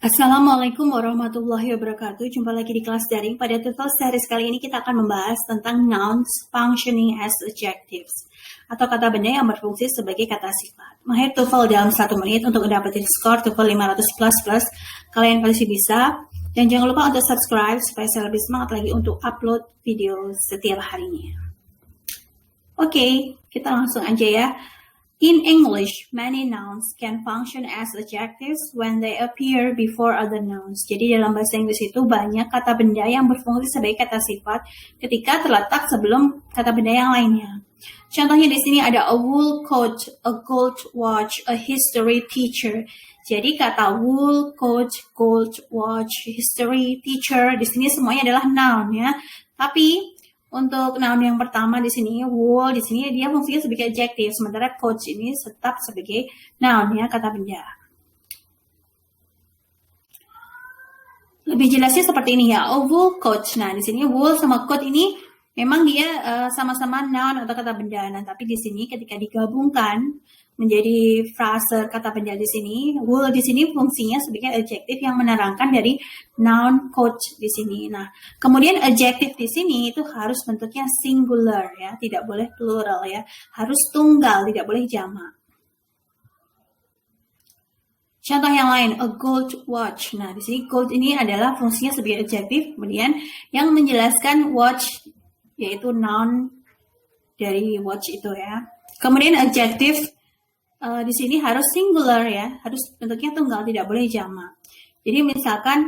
Assalamualaikum warahmatullahi wabarakatuh. Jumpa lagi di kelas daring. Pada TOEFL series kali ini kita akan membahas tentang nouns functioning as adjectives atau kata benda yang berfungsi sebagai kata sifat. Mahir TOEFL dalam 1 menit untuk mendapatkan skor TOEFL 500++. Kalian pasti bisa. Dan jangan lupa untuk subscribe supaya saya lebih semangat lagi untuk upload video setiap harinya. Oke, kita langsung aja ya. In English, many nouns can function as adjectives when they appear before other nouns. Jadi dalam bahasa Inggris itu banyak kata benda yang berfungsi sebagai kata sifat ketika terletak sebelum kata benda yang lainnya. Contohnya di sini ada a wool coat, a gold watch, a history teacher. Jadi kata wool, coat, gold watch, history teacher di sini semuanya adalah noun ya. Tapi untuk noun yang pertama di sini, wool di sini dia fungsinya sebagai adjective, sementara coach ini tetap sebagai noun ya, kata benda. Lebih jelasnya seperti ini ya, a wool coat. Nah, di sini wool sama coat ini memang dia sama-sama noun atau kata benda. Nah, tapi di sini ketika digabungkan menjadi frase kata benda di sini, wool di sini fungsinya sebagai adjective yang menerangkan dari noun coat di sini. Nah, kemudian adjective di sini itu harus bentuknya singular ya, tidak boleh plural ya, harus tunggal, tidak boleh jamak. Contoh yang lain, a gold watch. Nah, di sini gold ini adalah fungsinya sebagai adjective, kemudian yang menjelaskan watch yaitu noun dari watch itu ya. Kemudian adjective di sini harus singular ya, harus bentuknya tunggal, tidak boleh jamak. Jadi misalkan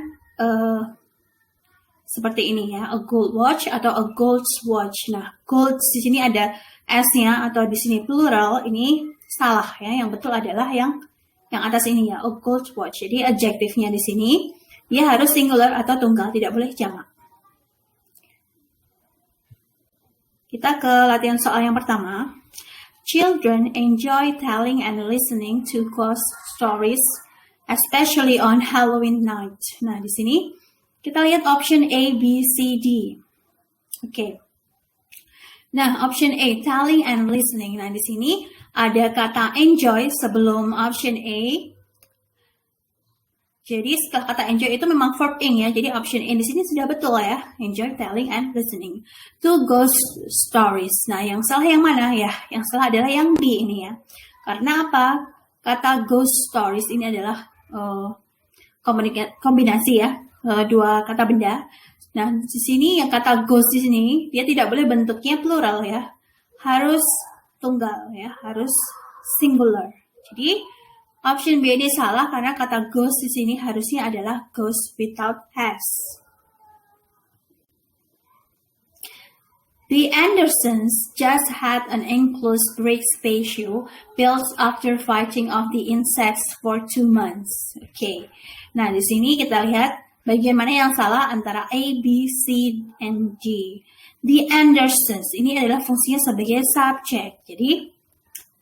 seperti ini ya, a gold watch atau a gold's watch. Nah, gold di sini ada s-nya atau di sini plural, ini salah ya. Yang betul adalah yang atas ini ya, a gold watch. Jadi adjektifnya di sini dia harus singular atau tunggal, tidak boleh jamak. Kita ke latihan soal yang pertama. Children enjoy telling and listening to ghost stories, especially on Halloween night. Nah, di sini kita lihat option A, B, C, D. Oke. Nah, option A, telling and listening. Nah, di sini ada kata enjoy sebelum option A. Jadi setelah kata enjoy itu memang verb ing ya. Jadi option A di sini sudah betul ya. Enjoy telling and listening to ghost stories. Nah, yang salah yang mana ya? Yang salah adalah yang B ini ya. Karena apa? Kata ghost stories ini adalah kombinasi ya, dua kata benda. Nah, di sini yang kata ghost di sini dia tidak boleh bentuknya plural ya. Harus tunggal ya, harus singular. Jadi option B ini salah karena kata ghost di sini harusnya adalah ghost without s. The Andersons just had an enclosed brick spaceship built after fighting off the insects for 2 months. Oke. Nah, di sini kita lihat bagian mana yang salah antara A, B, C, and D. The Andersons ini adalah fungsinya sebagai subject. Jadi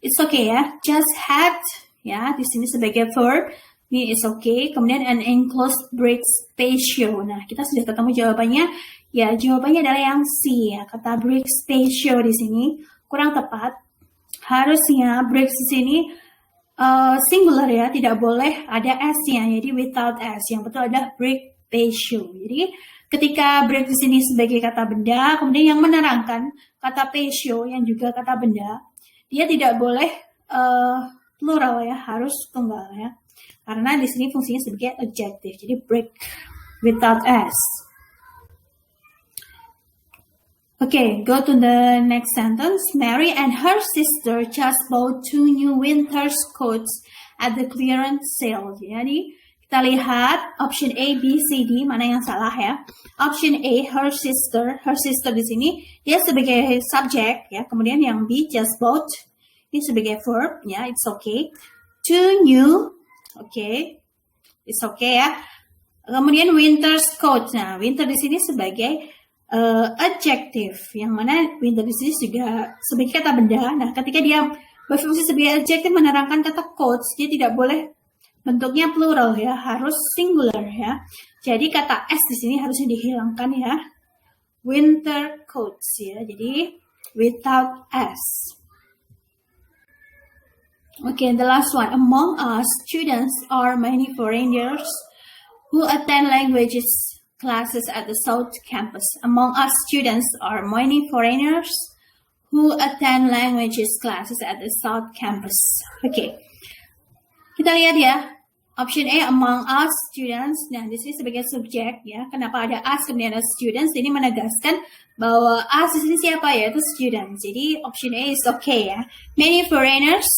it's okay ya. Just had ya, di sini sebagai verb, ini is okay. Kemudian an enclosed brick spaceship. Nah, kita sudah ketemu jawabannya. Ya, jawabannya adalah yang C ya. Kata brick spaceship di sini kurang tepat. Harusnya brick di sini singular ya, tidak boleh ada s-nya. Jadi without s. Yang betul adalah brick spaceship. Jadi ketika brick di sini sebagai kata benda, kemudian yang menerangkan kata spaceship yang juga kata benda, dia tidak boleh plural ya, harus tunggal ya. Karena di sini fungsinya sebagai adjective. Jadi brick without s. Okay, go to the next sentence. Mary and her sister just bought 2 new winter coats at the clearance sale. Jadi kita lihat option A, B, C, D mana yang salah ya. Option A, her sister. Her sister di sini dia sebagai subject ya. Kemudian yang B, just bought. Ini sebagai verb ya, it's okay. 2 new, okay, it's okay ya. Kemudian winter's coat. Nah, winter di sini sebagai adjective, yang mana winter di sini juga sebagai kata benda. Nah, ketika dia berfungsi sebagai adjective menerangkan kata coats, dia tidak boleh bentuknya plural ya, harus singular ya. Jadi kata s di sini harusnya dihilangkan ya. Winter coats ya, jadi without s. Okay, the last one. Among us, students are many foreigners Who attend languages classes at the South Campus? Among us students are many foreigners who attend languages classes at the South Campus. Oke, kita lihat ya. Option A, among us students. Nah, di sini sebagai subjek ya. Kenapa ada us kemudian ada students? Ini menegaskan bahwa us di sini siapa ya? Itu students. Jadi option A is okay ya. Many foreigners,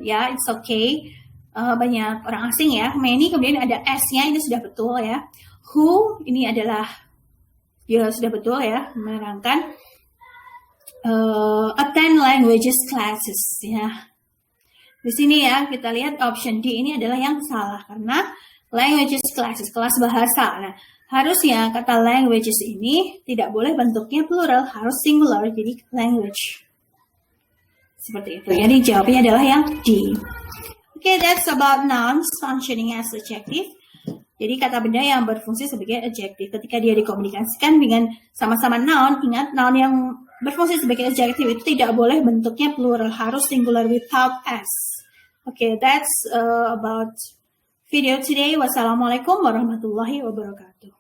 ya, it's okay. Banyak orang asing ya. Many kemudian ada s-nya, ini sudah betul ya. Who ini adalah ya sudah betul ya, menerangkan attend languages classes ya. Di sini ya, kita lihat option D ini adalah yang salah karena languages classes, kelas bahasa. Nah, harusnya kata languages ini tidak boleh bentuknya plural, harus singular, jadi language. Seperti itu. Jadi jawabnya adalah yang D. Okay, that's about nouns functioning as adjective. Jadi kata benda yang berfungsi sebagai adjective. Ketika dia dikomunikasikan dengan sama-sama noun, ingat noun yang berfungsi sebagai adjective itu tidak boleh bentuknya plural, harus singular without s. Okay, that's about video today. Wassalamualaikum warahmatullahi wabarakatuh.